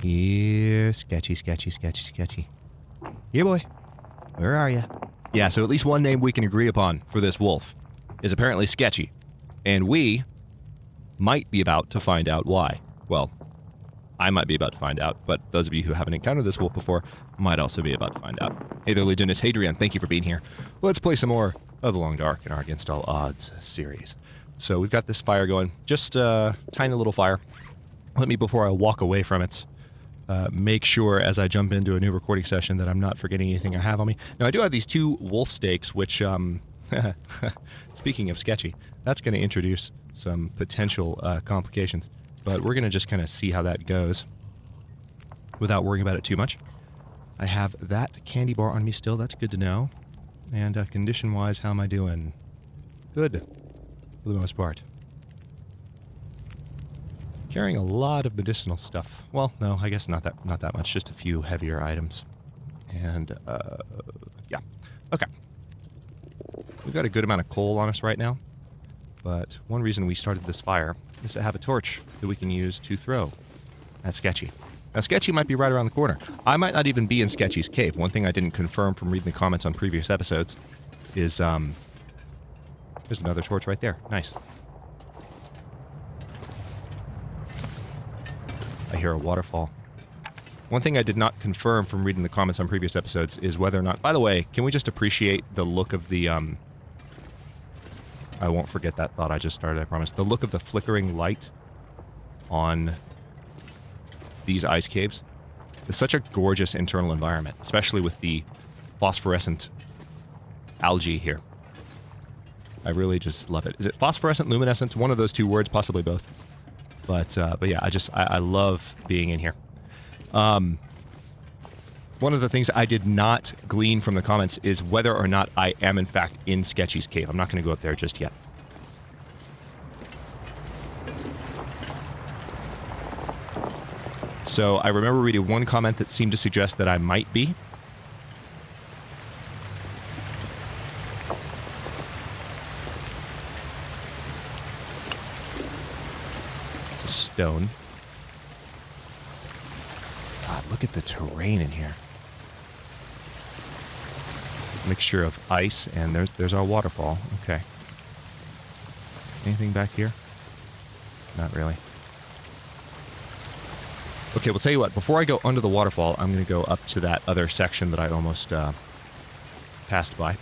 Here, sketchy, sketchy, sketchy, sketchy. Here, boy. Where are you? Yeah, so at least one name we can agree upon for this wolf is apparently Sketchy. And we might be about to find out why. Well, I might be about to find out, but those of you who haven't encountered this wolf before might also be about to find out. Hey there, Legion, it's Hadrian. Thank you for being here. Let's play some more of The Long Dark in our Against All Odds series. So we've got this fire going. Just a tiny little fire. Let me, before I walk away from it, make sure as I jump into a new recording session that I'm not forgetting anything I have on me. Now, I do have these 2 wolf steaks, which, speaking of sketchy, that's going to introduce some potential complications. But we're going to just kind of see how that goes without worrying about it too much. I have that candy bar on me still. That's good to know. And condition-wise, how am I doing? Good, for the most part. Carrying a lot of medicinal stuff. Well, no, I guess not that much. Just a few heavier items. And, yeah. Okay. We've got a good amount of coal on us right now. But one reason we started this fire is to have a torch that we can use to throw at Sketchy. Now, Sketchy might be right around the corner. I might not even be in Sketchy's cave. One thing I didn't confirm from reading the comments on previous episodes is, there's another torch right there. Nice. I hear a waterfall. One thing I did not confirm from reading the comments on previous episodes is whether or not... By the way, can we just appreciate the look of the, I won't forget that thought I just started, I promise. The look of the flickering light on these ice caves. It's such a gorgeous internal environment, especially with the phosphorescent algae here. I really just love it. Is it phosphorescent, luminescent? One of those 2 words, possibly both. But yeah, I love being in here. One of the things I did not glean from the comments is whether or not I am, in fact, in Sketchy's cave. I'm not going to go up there just yet. So I remember reading one comment that seemed to suggest that I might be. It's a stone. God, look at the terrain in here. Mixture of ice, and there's our waterfall. Okay. Anything back here? Not really. Okay, we'll tell you what. Before I go under the waterfall, I'm going to go up to that other section that I almost passed by.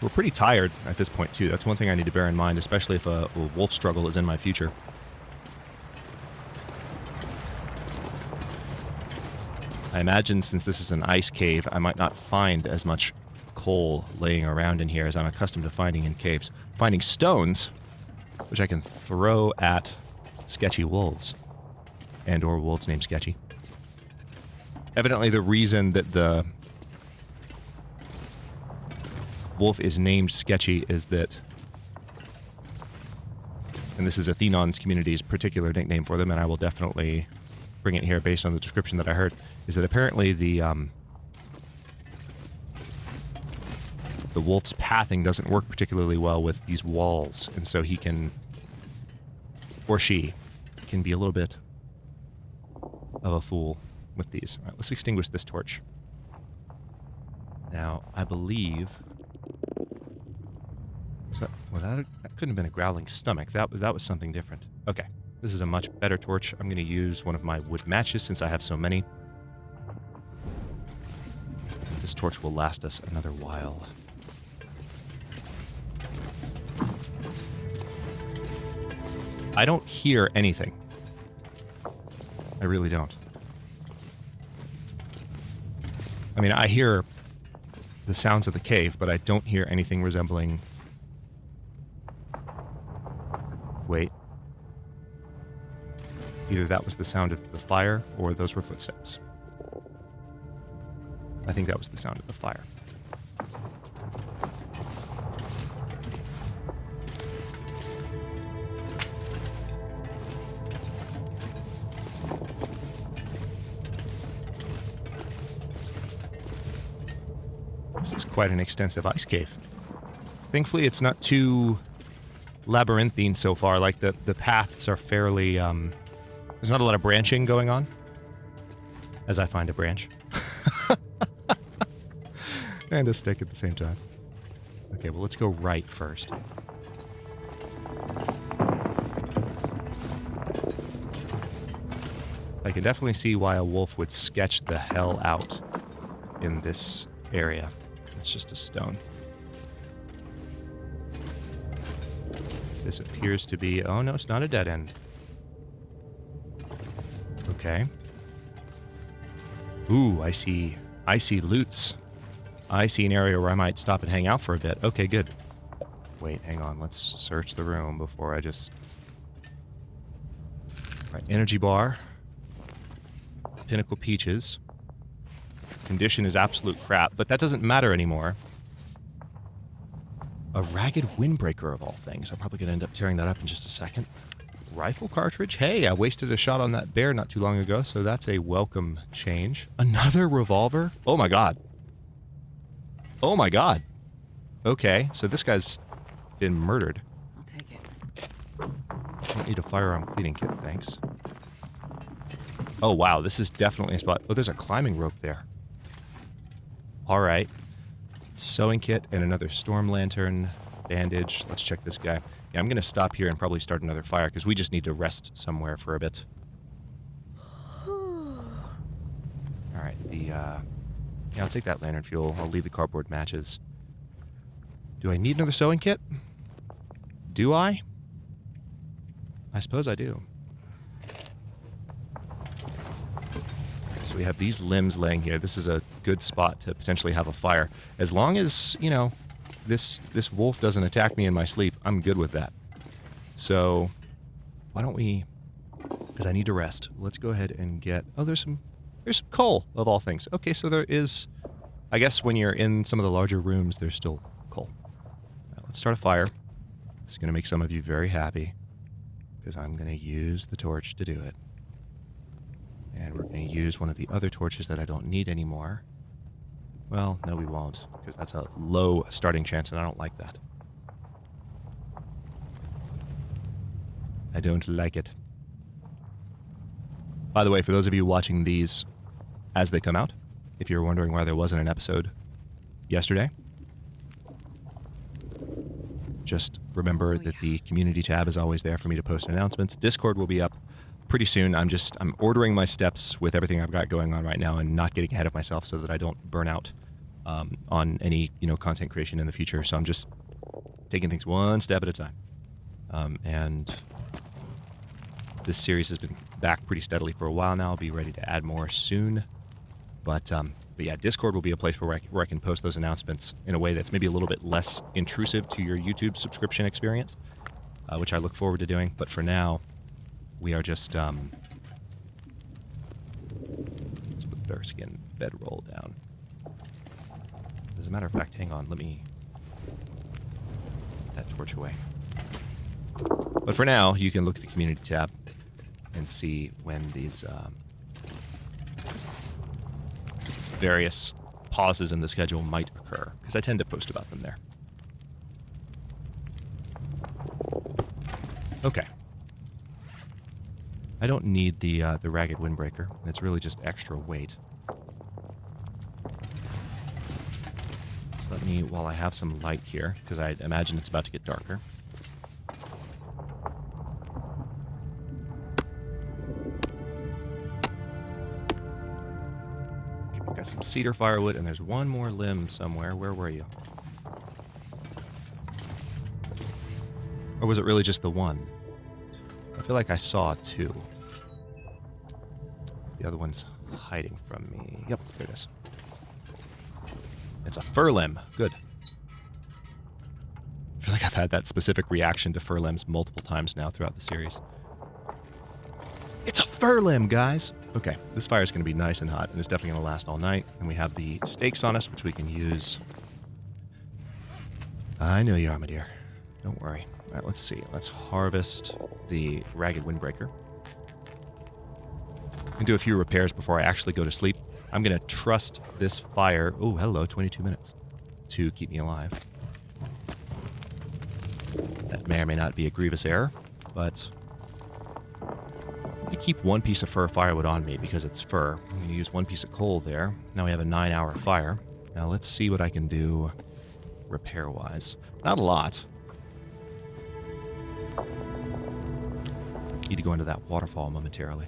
We're pretty tired at this point, too. That's one thing I need to bear in mind, especially if a wolf struggle is in my future. I imagine since this is an ice cave, I might not find as much coal laying around in here as I'm accustomed to finding in caves. Finding stones, which I can throw at sketchy wolves. And or wolves named Sketchy. Evidently the reason that the wolf is named Sketchy is that, and this is Athenon's community's particular nickname for them, and I will definitely bring it here based on the description that I heard, is that apparently the wolf's pathing doesn't work particularly well with these walls, and so he can, or she, can be a little bit of a fool with these. All right, let's extinguish this torch. Now, I believe... Well, that couldn't have been a growling stomach. That was something different. Okay, this is a much better torch. I'm going to use one of my wood matches since I have so many. This torch will last us another while. I don't hear anything. I really don't. I mean, I hear the sounds of the cave, but I don't hear anything resembling... Wait. Either that was the sound of the fire, or those were footsteps. I think that was the sound of the fire. This is quite an extensive ice cave. Thankfully, it's not too labyrinthine so far. Like, the paths are fairly, there's not a lot of branching going on. as I find a branch. And a stick at the same time. Okay, well, let's go right first. I can definitely see why a wolf would sketch the hell out in this area. It's just a stone. This appears to be... Oh, no, it's not a dead end. Okay. Ooh, I see loots. I see an area where I might stop and hang out for a bit. Okay, good. Wait, hang on. Let's search the room before I just... Right, energy bar. Pinnacle peaches. Condition is absolute crap, but that doesn't matter anymore. A ragged windbreaker of all things. I'm probably going to end up tearing that up in just a second. Rifle cartridge? Hey, I wasted a shot on that bear not too long ago, so that's a welcome change. Another revolver? Oh my god. Oh my god. Okay, so this guy's been murdered. I'll take it. I don't need a firearm cleaning kit, thanks. Oh wow, this is definitely a spot. Oh, there's a climbing rope there. Alright. Sewing kit and another storm lantern, bandage. Let's check this guy. Yeah, I'm going to stop here and probably start another fire because we just need to rest somewhere for a bit. Alright, yeah, I'll take that lantern fuel. I'll leave the cardboard matches. Do I need another sewing kit? Do I? I suppose I do. So we have these limbs laying here. This is a good spot to potentially have a fire. As long as, you know, this wolf doesn't attack me in my sleep, I'm good with that. So, why don't we... Because I need to rest. Let's go ahead and get... Oh, there's some coal, of all things. Okay, so there is... I guess when you're in some of the larger rooms, there's still coal. Now, let's start a fire. This is going to make some of you very happy. Because I'm going to use the torch to do it. And we're going to use one of the other torches that I don't need anymore. Well, no we won't, because that's a low starting chance and I don't like that. I don't like it. By the way, for those of you watching these as they come out, if you're wondering why there wasn't an episode yesterday, just remember that the community tab is always there for me to post announcements. Discord will be up pretty soon. I'm ordering my steps with everything I've got going on right now and not getting ahead of myself so that I don't burn out on any, content creation in the future. So I'm just taking things one step at a time. And this series has been back pretty steadily for a while now. I'll be ready to add more soon. But yeah, Discord will be a place where I can post those announcements in a way that's maybe a little bit less intrusive to your YouTube subscription experience, which I look forward to doing. But for now, we are just, let's put Bearskin bedroll down. As a matter of fact, hang on, let me put that torch away. But for now, you can look at the community tab and see when these various pauses in the schedule might occur, because I tend to post about them there. Okay. I don't need the ragged windbreaker. It's really just extra weight. So let me, while I have some light here, because I imagine it's about to get darker. Okay, we've got some cedar firewood, and there's one more limb somewhere. Where were you? Or was it really just the one? I feel like I saw two. The other one's hiding from me. Yep, there it is. It's a fur limb. Good. I feel like I've had that specific reaction to fur limbs multiple times now throughout the series. It's a fur limb, guys! Okay, this fire is going to be nice and hot, and it's definitely going to last all night. And we have the stakes on us, which we can use. I know you are, my dear. Don't worry. All right, let's see. Let's harvest the ragged windbreaker. And do a few repairs before I actually go to sleep. I'm going to trust this fire. Oh, hello, 22 minutes. To keep me alive. That may or may not be a grievous error, but I'm going to keep one piece of fur firewood on me because it's fur. I'm going to use one piece of coal there. Now we have a 9-hour fire. Now let's see what I can do repair-wise. Not a lot. Need to go into that waterfall momentarily.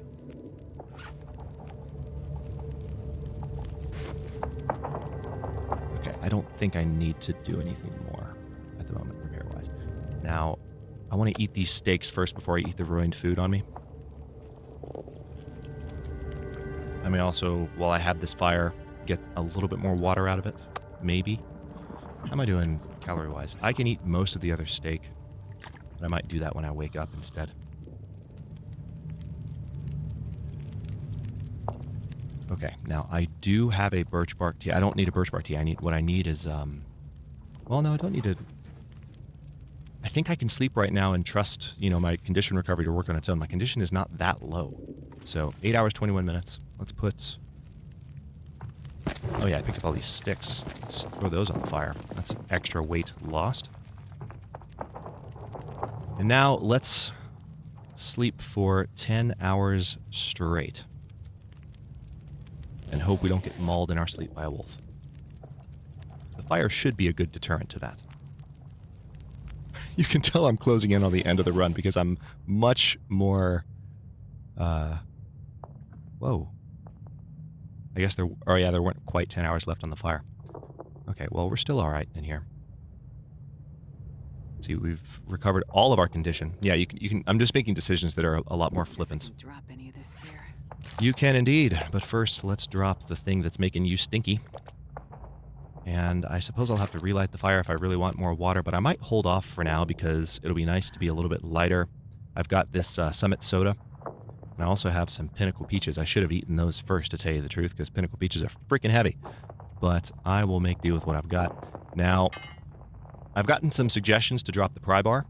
Okay, I don't think I need to do anything more at the moment, repair-wise. Now, I want to eat these steaks first before I eat the ruined food on me. I may also, while I have this fire, get a little bit more water out of it. Maybe. How am I doing calorie-wise? I can eat most of the other steak, but I might do that when I wake up instead. Okay, now I do have a birch bark tea. I don't need a birch bark tea. What I need is, well, no, I don't need a... I think I can sleep right now and trust, you know, my condition recovery to work on its own. My condition is not that low. So, 8 hours, 21 minutes. Let's put... Oh yeah, I picked up all these sticks. Let's throw those on the fire. That's extra weight lost. And now, let's sleep for 10 hours straight. And hope we don't get mauled in our sleep by a wolf. The fire should be a good deterrent to that. You can tell I'm closing in on the end of the run because I'm much more... Whoa. I guess there... Oh yeah, there weren't quite 10 hours left on the fire. Okay, well, we're still alright in here. See, we've recovered all of our condition. Yeah, you can... I'm just making decisions that are a lot more flippant. Drop any of this gear. You can indeed, but first, let's drop the thing that's making you stinky. And I suppose I'll have to relight the fire if I really want more water, but I might hold off for now because it'll be nice to be a little bit lighter. I've got this Summit Soda, and I also have some Pinnacle Peaches. I should have eaten those first, to tell you the truth, because Pinnacle Peaches are freaking heavy. But I will make do with what I've got. Now, I've gotten some suggestions to drop the pry bar,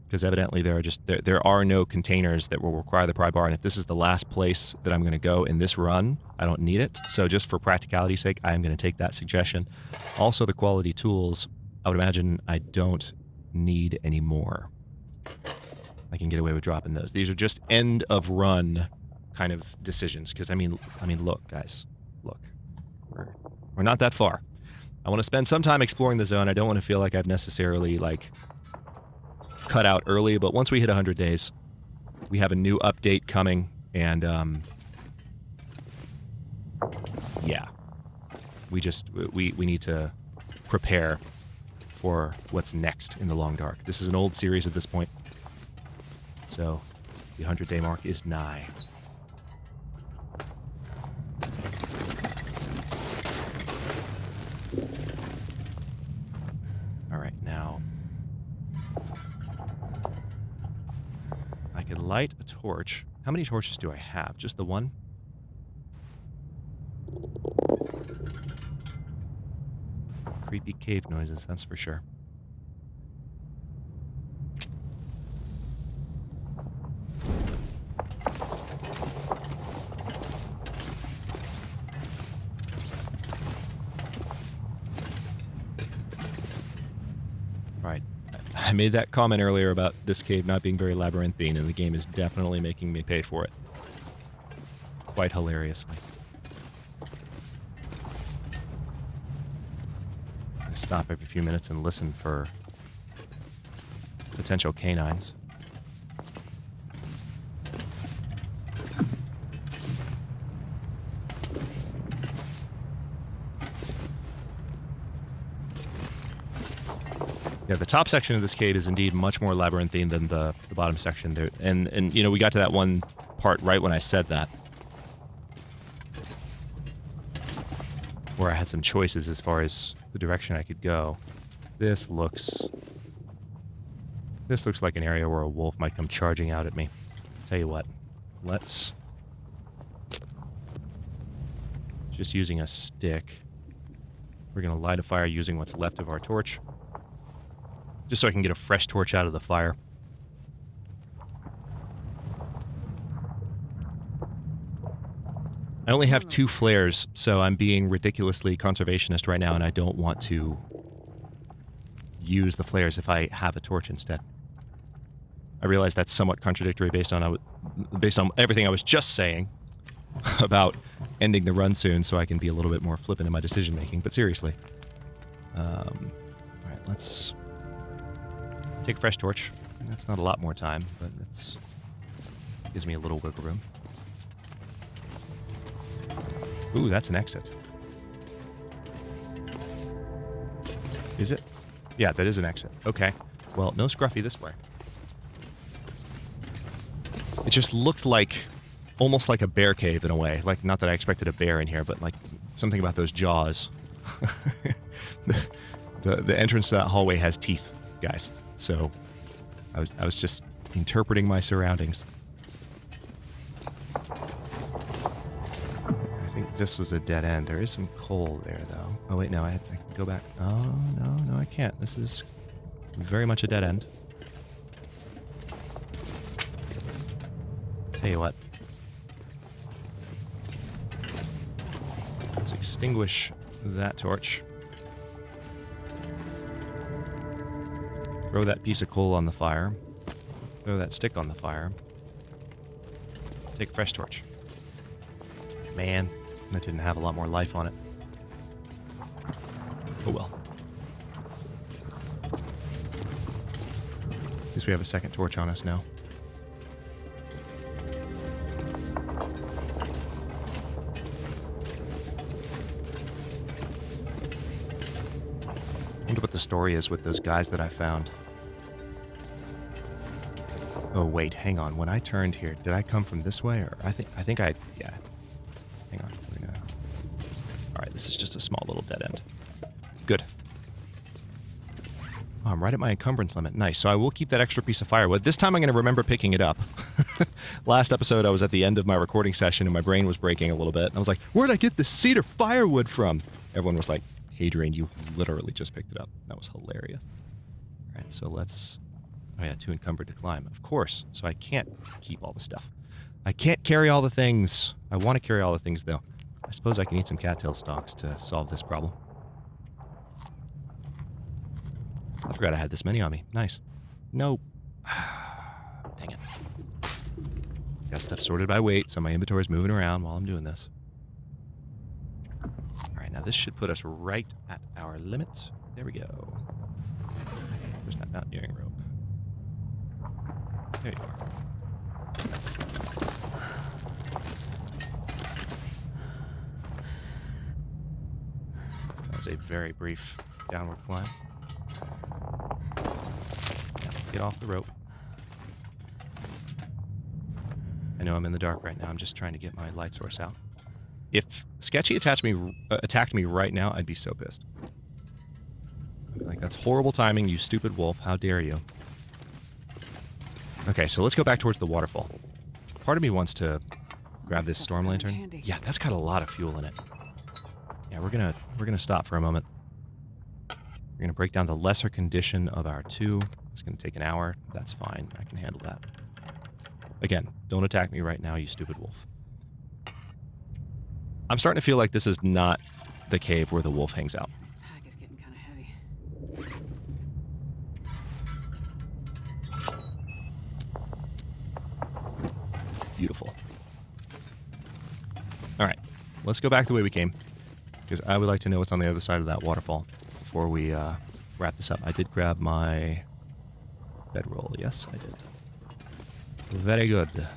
because evidently there are no containers that will require the pry bar, and if this is the last place that I'm going to go in this run, I don't need it. So just for practicality's sake, I am going to take that suggestion. Also, the quality tools, I would imagine I don't need any more. I can get away with dropping those. These are just end of run kind of decisions, because I mean, look, guys, look, we're not that far. I want to spend some time exploring the zone. I don't want to feel like I've necessarily like cut out early, but once we hit 100 days, we have a new update coming, and yeah, we need to prepare for what's next in the Long Dark. This is an old series at this point, so the 100-day mark is nigh. All right, now I could light a torch. How many torches do I have? Just the one? Creepy cave noises, that's for sure. Right. I made that comment earlier about this cave not being very labyrinthine, and the game is definitely making me pay for it. Quite hilariously. I stop every few minutes and listen for potential canines. Yeah, the top section of this cave is indeed much more labyrinthine than the bottom section there. And you know, we got to that one part right when I said that, where I had some choices as far as the direction I could go. This looks like an area where a wolf might come charging out at me. Tell you what, let's just using a stick. We're gonna light a fire using what's left of our torch, just so I can get a fresh torch out of the fire. I only have 2 flares, so I'm being ridiculously conservationist right now, and I don't want to use the flares if I have a torch instead. I realize that's somewhat contradictory based on everything I was just saying about ending the run soon, so I can be a little bit more flippant in my decision making. But seriously, all right, let's take a fresh torch. That's not a lot more time, but it gives me a little wiggle room. Ooh, that's an exit. Is it? Yeah, that is an exit. Okay. Well, no scruffy this way. It just looked like, almost like a bear cave in a way. Like, not that I expected a bear in here, but like something about those jaws. the entrance to that hallway has teeth, guys. So I was just interpreting my surroundings. I think this was a dead end. There is some coal there, though. Oh, wait, no, I can go back. Oh, no, I can't. This is very much a dead end. Tell you what. Let's extinguish that torch. Throw that piece of coal on the fire. Throw that stick on the fire. Take a fresh torch. Man, that didn't have a lot more life on it. Oh well. At least we have a second torch on us now. I wonder what the story is with those guys that I found. Oh wait, hang on. When I turned here, did I come from this way, or I think I yeah. Hang on. All right, this is just a small little dead end. Good. Oh, I'm right at my encumbrance limit. Nice. So I will keep that extra piece of firewood. This time I'm going to remember picking it up. Last episode, I was at the end of my recording session and my brain was breaking a little bit. And I was like, where'd I get this cedar firewood from? Everyone was like, Hadrian, you literally just picked it up. That was hilarious. All right, so let's... Oh yeah, too encumbered to climb. Of course. So I can't keep all the stuff. I can't carry all the things. I want to carry all the things, though. I suppose I can eat some cattail stalks to solve this problem. I forgot I had this many on me. Nice. Nope. Dang it. Got stuff sorted by weight, so my inventory's moving around while I'm doing this. Alright, now this should put us right at our limit. There we go. Where's that mountaineering rope? There you are. That was a very brief downward climb. Get off the rope. I know I'm in the dark right now. I'm just trying to get my light source out. If Sketchy attacked me right now, I'd be so pissed. I'd be like, that's horrible timing, you stupid wolf. How dare you? Okay, so let's go back towards the waterfall. Part of me wants to grab this storm lantern. Yeah, that's got a lot of fuel in it. Yeah, we're gonna stop for a moment. We're gonna break down the lesser condition of our two. It's gonna take an hour. That's fine. I can handle that. Again, don't attack me right now, you stupid wolf. I'm starting to feel like this is not the cave where the wolf hangs out. This pack is getting kind of heavy. Beautiful. Alright, let's go back the way we came, because I would like to know what's on the other side of that waterfall before we wrap this up. I did grab my bedroll. Yes, I did. Very good.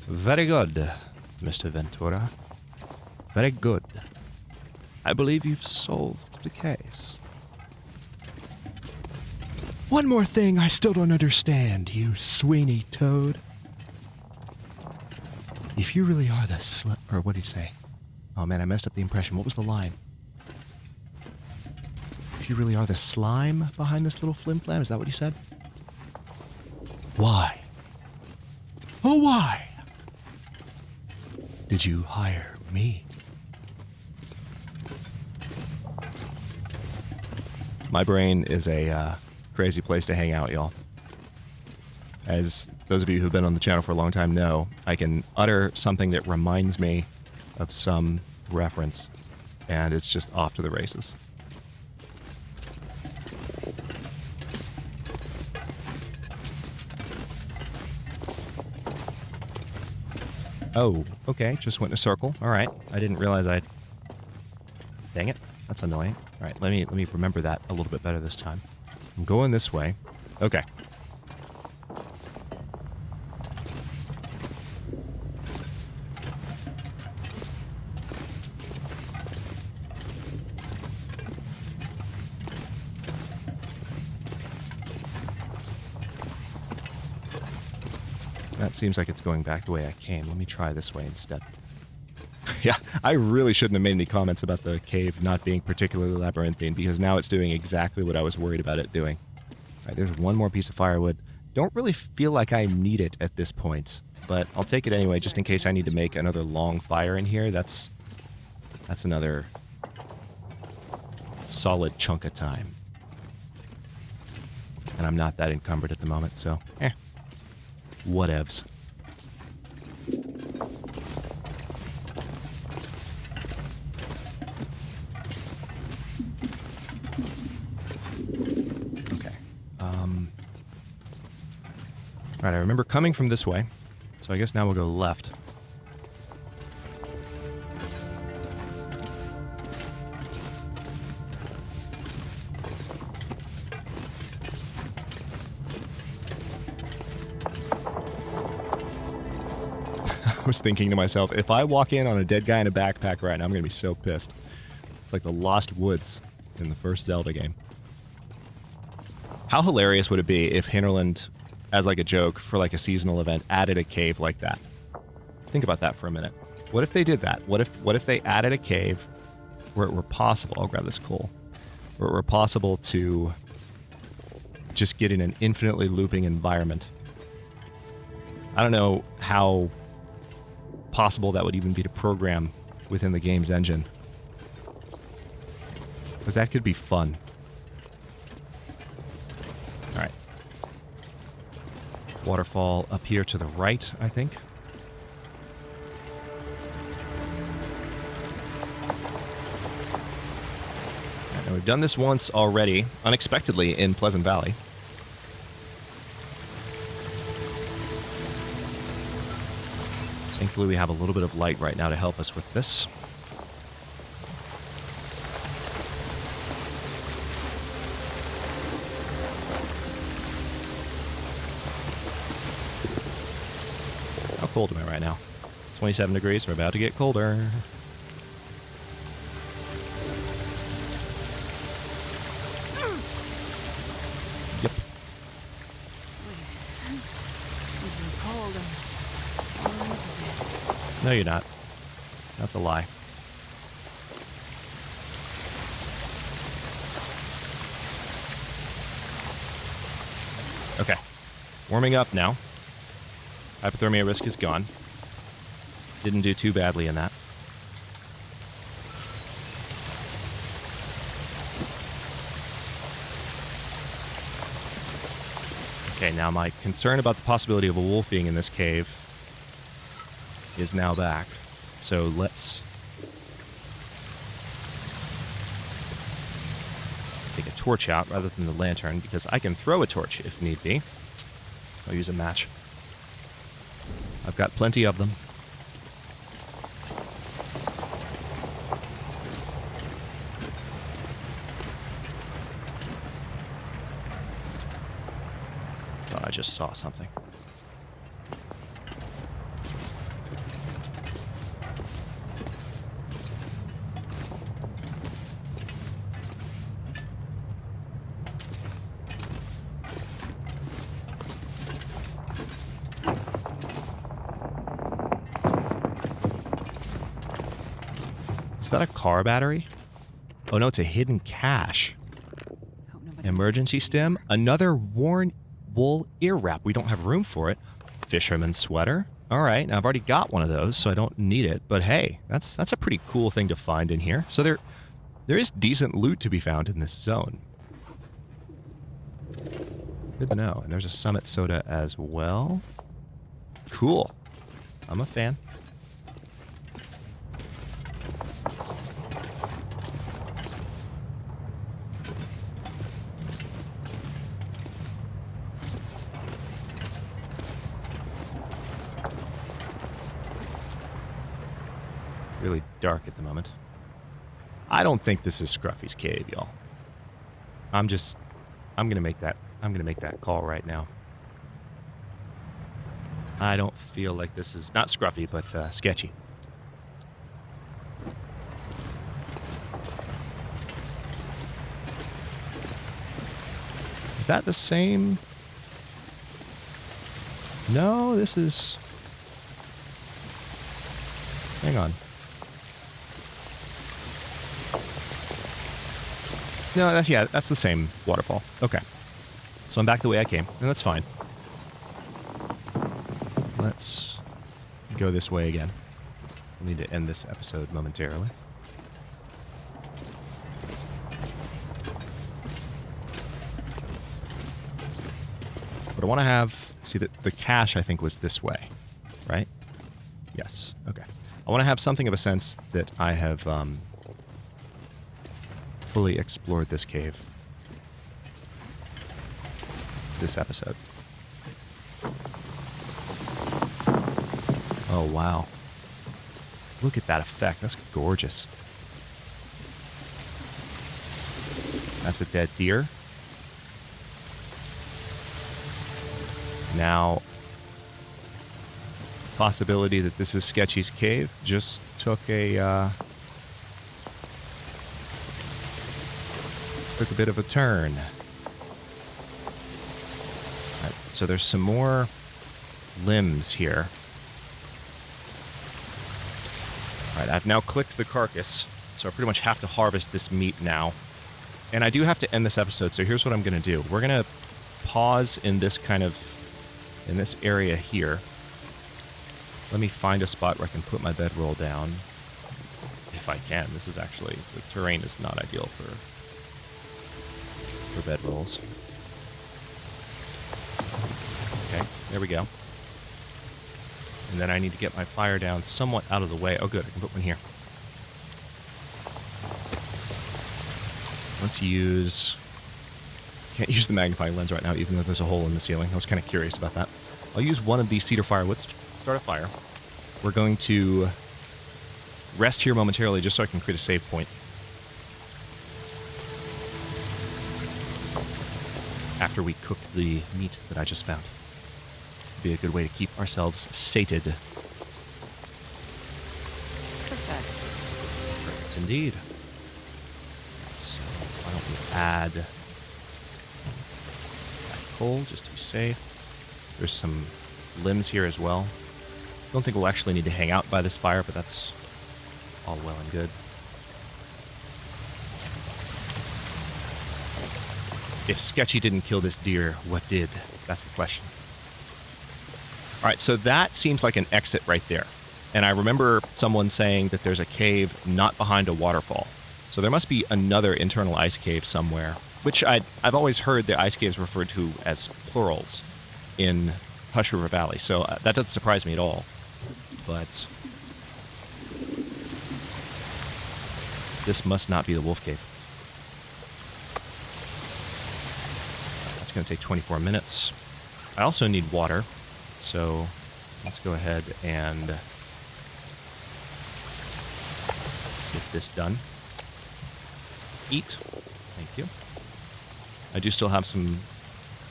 Very good, Mr. Ventura. Very good. I believe you've solved the case. One more thing I still don't understand, you Sweeney Toad. If you really are the or what did he say? Oh man, I messed up the impression. What was the line? If you really are the slime behind this little flim-flam, is that what he said? Why? Oh, why did you hire me? My brain is a crazy place to hang out, y'all. As those of you who've been on the channel for a long time know, I can utter something that reminds me of some reference, and it's just off to the races. Oh, okay. Just went in a circle. All right. I didn't realize I... Dang it. That's annoying. All right, let me remember that a little bit better this time. I'm going this way. Okay. That seems like it's going back the way I came. Let me try this way instead. Yeah, I really shouldn't have made any comments about the cave not being particularly labyrinthine, because now it's doing exactly what I was worried about it doing. All right, there's one more piece of firewood. Don't really feel like I need it at this point, but I'll take it anyway, just in case I need to make another long fire in here. That's another solid chunk of time. And I'm not that encumbered at the moment, so, whatevs. Alright, I remember coming from this way, so I guess now we'll go left. I was thinking to myself, if I walk in on a dead guy in a backpack right now, I'm going to be so pissed. It's like the Lost Woods in the first Zelda game. How hilarious would it be if Hinterland, as like a joke for like a seasonal event, added a cave like that? Think about that for a minute. What if they did that? What if they added a cave where it were possible, I'll grab this coal, where it were possible to just get in an infinitely looping environment? I don't know how possible that would even be to program within the game's engine, but that could be fun. Alright. Waterfall up here to the right, I think. Now we've done this once already, unexpectedly, in Pleasant Valley. Thankfully we have a little bit of light right now to help us with this. How cold am I right now? 27 degrees, we're about to get colder. Yep. No, you're not. That's a lie. Okay. Warming up now. Hypothermia risk is gone. Didn't do too badly in that. Okay, now my concern about the possibility of a wolf being in this cave is now back. So let's take a torch out rather than the lantern, because I can throw a torch if need be. I'll use a match. I've got plenty of them. Thought I just saw something. Is that a car battery? Oh no, it's a hidden cache. Emergency stem. Another worn wool ear wrap. We don't have room for it. Fisherman's sweater. All right, now I've already got one of those, so I don't need it. But hey, that's a pretty cool thing to find in here. So there is decent loot to be found in this zone. Good to know. And there's a Summit soda as well. Cool. I'm a fan. really dark at the moment. I don't think this is Scruffy's cave, y'all. I'm gonna make that call right now. I don't feel like this is not Scruffy, but sketchy. Is that the same? No, this is... Hang on. No, that's the same waterfall. Okay. So I'm back the way I came, and that's fine. Let's go this way again. We'll need to end this episode momentarily. But I want to have... See, the cache, I think, was this way, right? Yes. Okay. I want to have something of a sense that I have fully explored this cave this episode. Oh, wow. Look at that effect. That's gorgeous. That's a dead deer. Now, possibility that this is Sketchy's cave just took a bit of a turn. Right, so there's some more limbs here. All right, I've now clicked the carcass, so I pretty much have to harvest this meat now. And I do have to end this episode, so here's what I'm going to do. We're going to pause in this in this area here. Let me find a spot where I can put my bedroll down. If I can. This is actually... The terrain is not ideal for bedrolls. Okay, there we go. And then I need to get my fire down somewhat out of the way. Oh, good. I can put one here. Let's use... Can't use the magnifying lens right now, even though there's a hole in the ceiling. I was kind of curious about that. I'll use one of these cedar firewoods. Start a fire. We're going to rest here momentarily just so I can create a save point. After we cook the meat that I just found. Be a good way to keep ourselves sated. Perfect. Perfect indeed. So why don't we add coal just to be safe. There's some limbs here as well. Don't think we'll actually need to hang out by this fire, but that's all well and good. If Sketchy didn't kill this deer, what did? That's the question. All right, so that seems like an exit right there. And I remember someone saying that there's a cave not behind a waterfall. So there must be another internal ice cave somewhere, which I've always heard the ice caves referred to as plurals in Hush River Valley. So that doesn't surprise me at all. But this must not be the wolf cave. That's going to take 24 minutes. I also need water. So let's go ahead and get this done. Eat. Thank you. I do still have some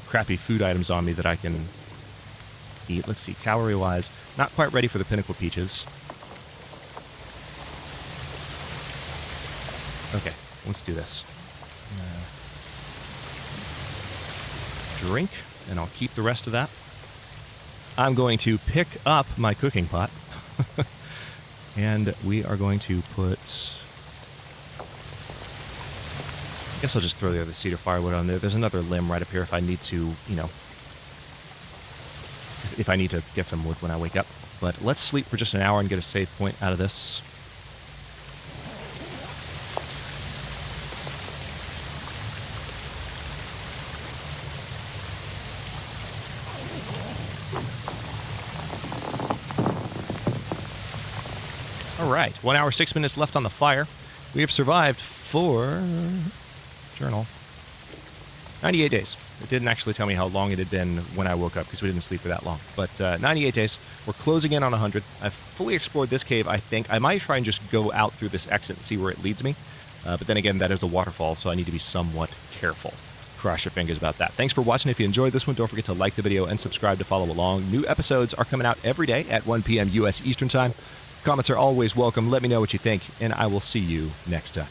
crappy food items on me that I can eat. Let's see, calorie-wise, not quite ready for the pinnacle peaches. Okay, let's do this. Drink, and I'll keep the rest of that. I'm going to pick up my cooking pot, and we are going to put... I guess I'll just throw the other cedar firewood on there. There's another limb right up here if I need to, you know, if I need to get some wood when I wake up. But let's sleep for just an hour and get a save point out of this. All right, 1 hour, 6 minutes left on the fire. We have survived for... Journal. 98 days. It didn't actually tell me how long it had been when I woke up because we didn't sleep for that long. But 98 days. We're closing in on 100. I've fully explored this cave, I think. I might try and just go out through this exit and see where it leads me. But then again, that is a waterfall, so I need to be somewhat careful. Cross your fingers about that. Thanks for watching. If you enjoyed this one, don't forget to like the video and subscribe to follow along. New episodes are coming out every day at 1 p.m. U.S. Eastern Time. Comments are always welcome. Let me know what you think, and I will see you next time.